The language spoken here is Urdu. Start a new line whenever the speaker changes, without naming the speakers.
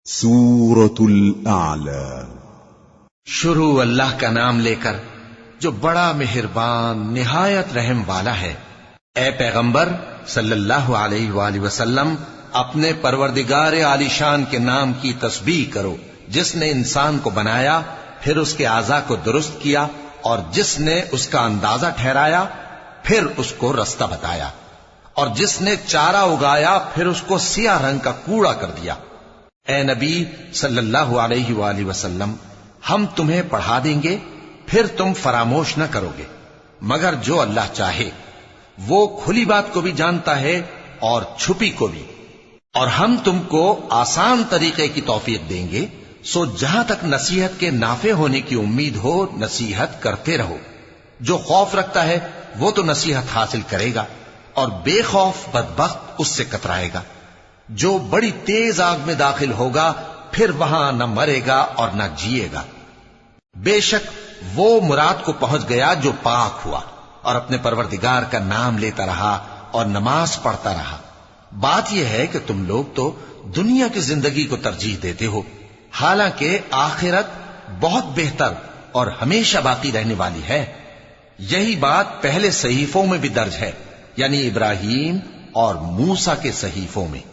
سورة الأعلى۔
شروع اللہ کا نام لے کر جو بڑا مہربان نہایت رحم والا ہے۔ اے پیغمبر صلی اللہ علیہ وآلہ وسلم، اپنے پروردگار عالی شان کے نام کی تسبیح کرو، جس نے انسان کو بنایا، پھر اس کے اعضاء کو درست کیا، اور جس نے اس کا اندازہ ٹھہرایا، پھر اس کو رستہ بتایا، اور جس نے چارہ اگایا، پھر اس کو سیاہ رنگ کا کوڑا کر دیا۔ اے نبی صلی اللہ علیہ وآلہ وسلم، ہم تمہیں پڑھا دیں گے، پھر تم فراموش نہ کرو گے، مگر جو اللہ چاہے۔ وہ کھلی بات کو بھی جانتا ہے اور چھپی کو بھی، اور ہم تم کو آسان طریقے کی توفیق دیں گے، سو جہاں تک نصیحت کے نافع ہونے کی امید ہو، نصیحت کرتے رہو۔ جو خوف رکھتا ہے وہ تو نصیحت حاصل کرے گا، اور بے خوف بدبخت اس سے کترائے گا۔ جو بڑی تیز آگ میں داخل ہوگا، پھر وہاں نہ مرے گا اور نہ جیے گا۔ بے شک وہ مراد کو پہنچ گیا جو پاک ہوا، اور اپنے پروردگار کا نام لیتا رہا اور نماز پڑھتا رہا۔ بات یہ ہے کہ تم لوگ تو دنیا کی زندگی کو ترجیح دیتے ہو، حالانکہ آخرت بہت بہتر اور ہمیشہ باقی رہنے والی ہے۔ یہی بات پہلے صحیفوں میں بھی درج ہے، یعنی ابراہیم اور موسیٰ کے صحیفوں میں۔